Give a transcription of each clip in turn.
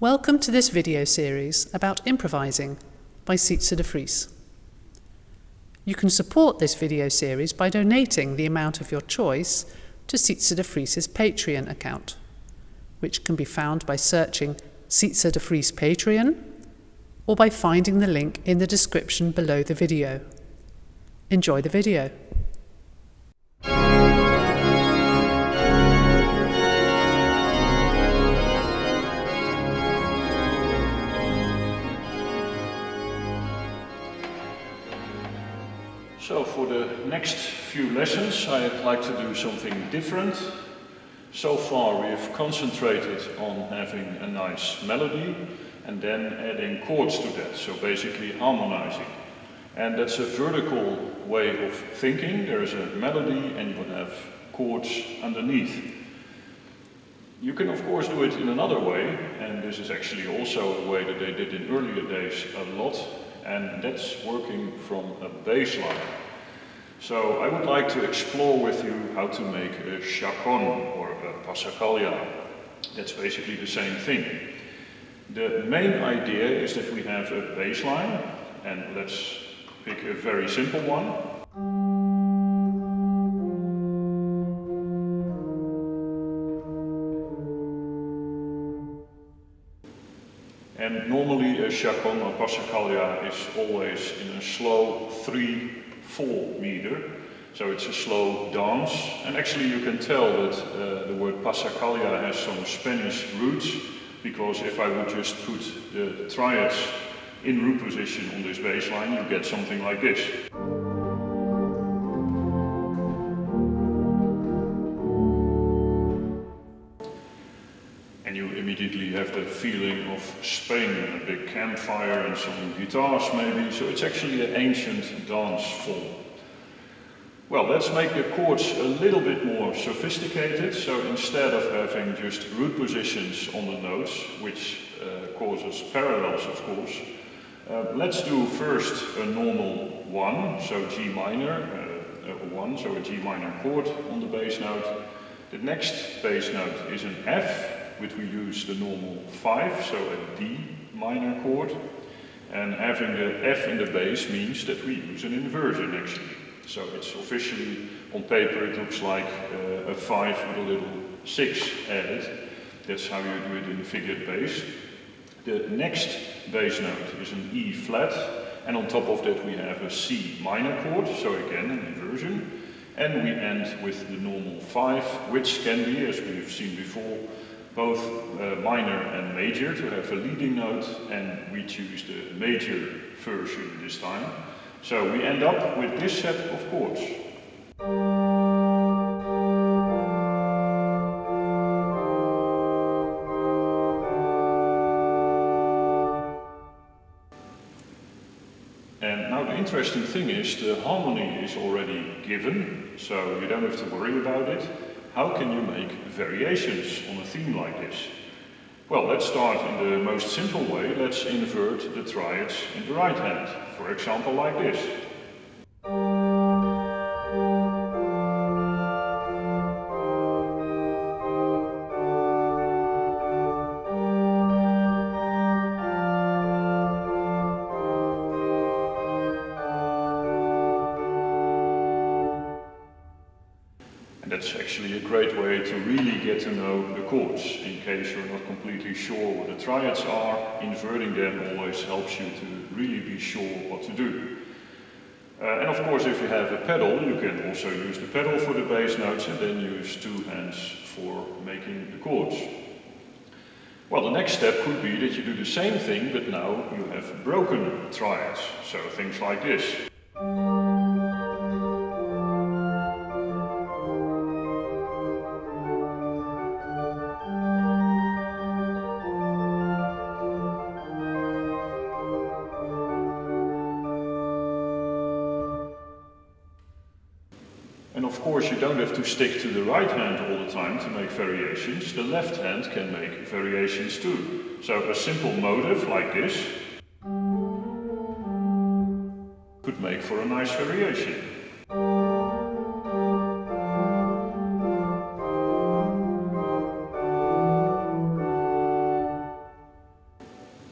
Welcome to this video series about improvising by Sietze de Vries. You can support this video series by donating the amount of your choice to Sietze de Vries' Patreon account, which can be found by searching Sietze de Vries Patreon or by finding the link in the description below the video. Enjoy the video. So for the next few lessons I'd like to do something different. So far we've concentrated on having a nice melody and then adding chords to that, so basically harmonizing. And that's a vertical way of thinking. There's a melody and you have chords underneath. You can of course do it in another way, and this is actually also a way that they did in earlier days a lot, and that's working from a bass line. So I would like to explore with you how to make a chaconne or a passacaglia. That's basically the same thing. The main idea is that we have a bass line, and let's pick a very simple one. And normally a chaconne or passacaglia is always in a slow 3/4 meter, so it's a slow dance. And actually you can tell that the word passacaglia has some Spanish roots, because if I would just put the triads in root position on this bass line, you get something like this. And you immediately have the feeling of Spain, a big campfire and some guitars maybe, so it's actually an ancient dance form. Well, let's make the chords a little bit more sophisticated, so instead of having just root positions on the notes, which causes parallels of course, let's do first a normal 1, so G minor, a 1, so a G minor chord on the bass note. The next bass note is an F, which we use the normal 5, so a D minor chord. And having the F in the bass means that we use an inversion actually. So it's officially, on paper it looks like a 5 with a little 6 added. That's how you do it in the figured bass. The next bass note is an E flat, and on top of that we have a C minor chord, so again an inversion. And we end with the normal 5, which can be, as we've seen before, both minor and major to have a leading note, and we choose the major version this time. So we end up with this set of chords. And now the interesting thing is the harmony is already given, so you don't have to worry about it. How can you make variations on a theme like this? Well, let's start in the most simple way. Let's invert the triads in the right hand. For example, like this. That's actually a great way to really get to know the chords. In case you're not completely sure what the triads are, inverting them always helps you to really be sure what to do. And of course, if you have a pedal, you can also use the pedal for the bass notes and then use two hands for making the chords. Well, the next step could be that you do the same thing, but now you have broken triads. So things like this. And of course you don't have to stick to the right hand all the time to make variations. The left hand can make variations too. So a simple motive like this could make for a nice variation.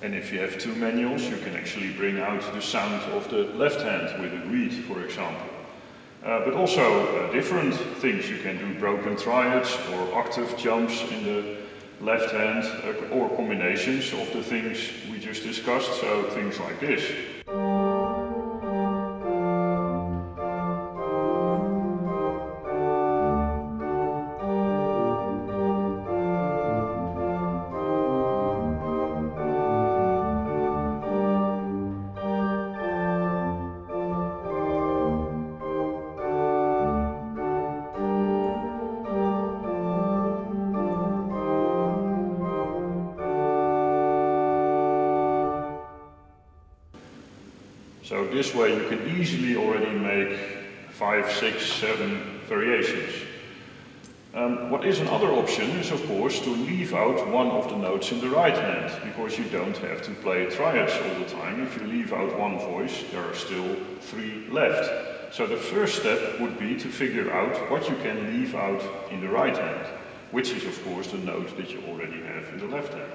And if you have two manuals, you can actually bring out the sound of the left hand with a reed, for example. But also different things. You can do broken triads or octave jumps in the left hand, or combinations of the things we just discussed, so things like this. So this way you can easily already make 5, 6, 7 variations. What is another option is of course to leave out one of the notes in the right hand, because you don't have to play triads all the time. If you leave out one voice, there are still 3 left. So the first step would be to figure out what you can leave out in the right hand, which is of course the note that you already have in the left hand.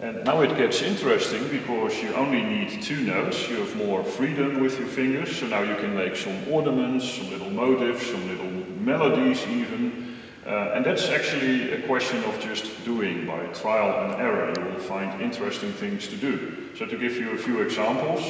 And now it gets interesting, because you only need 2 notes, you have more freedom with your fingers, so now you can make some ornaments, some little motifs, some little melodies even. And that's actually a question of just doing by trial and error. You will find interesting things to do. So to give you a few examples.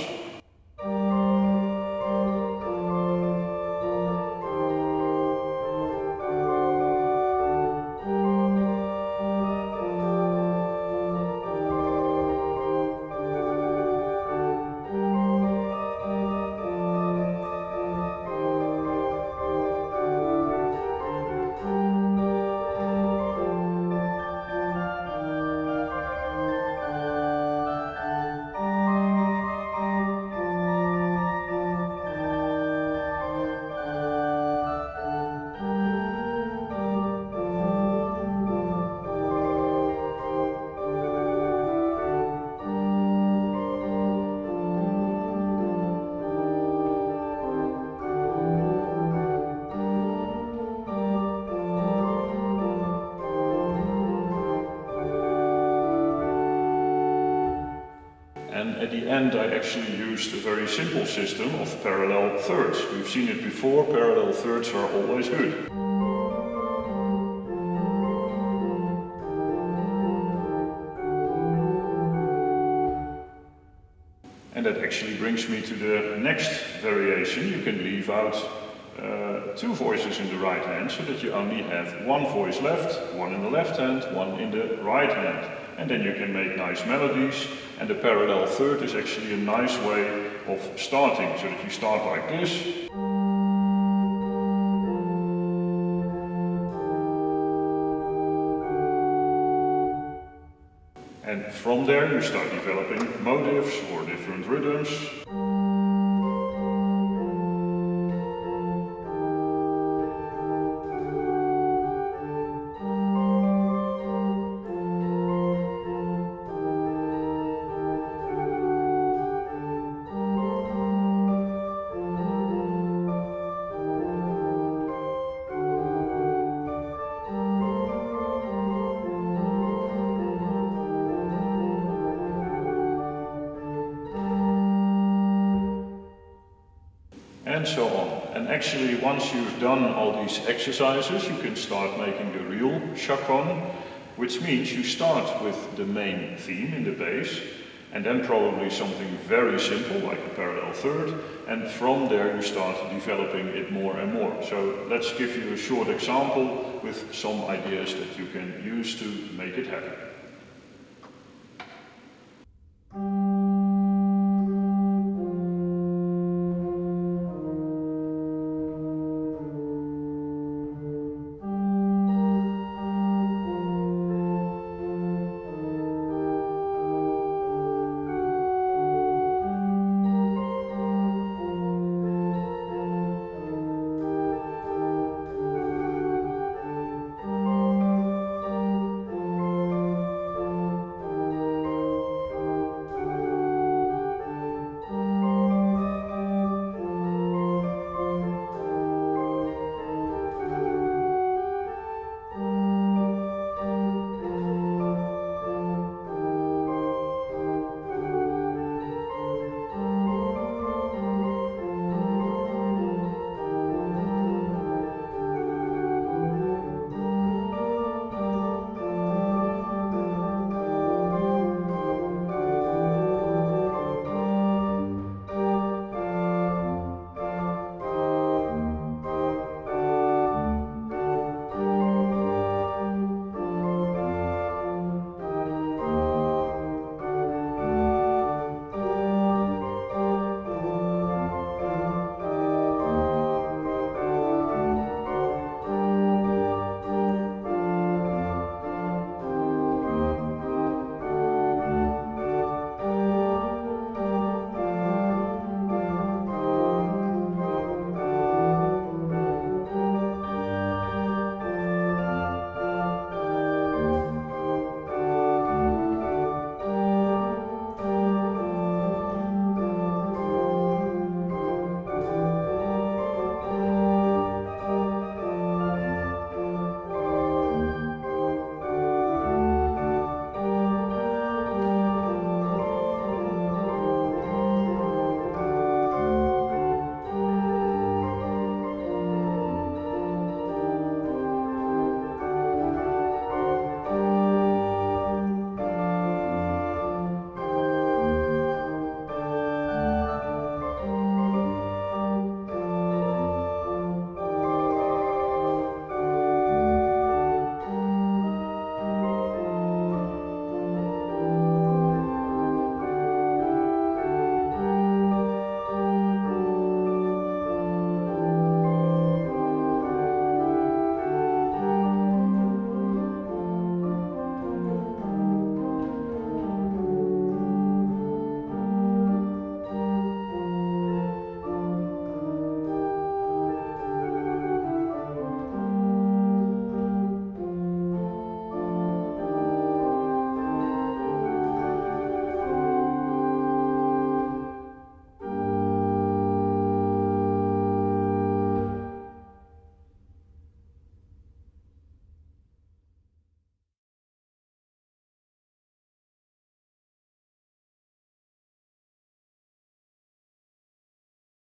And at the end I actually used a very simple system of parallel thirds. We've seen it before, parallel thirds are always good. And that actually brings me to the next variation. You can leave out 2 voices in the right hand, so that you only have 1 voice left, 1 in the left hand, 1 in the right hand. And then you can make nice melodies, and the parallel third is actually a nice way of starting, so that you start like this. And from there you start developing motifs or different rhythms. And so on. And actually, once you've done all these exercises, you can start making the real chaconne, which means you start with the main theme in the bass, and then probably something very simple like a parallel third, and from there you start developing it more and more. So let's give you a short example with some ideas that you can use to make it happen.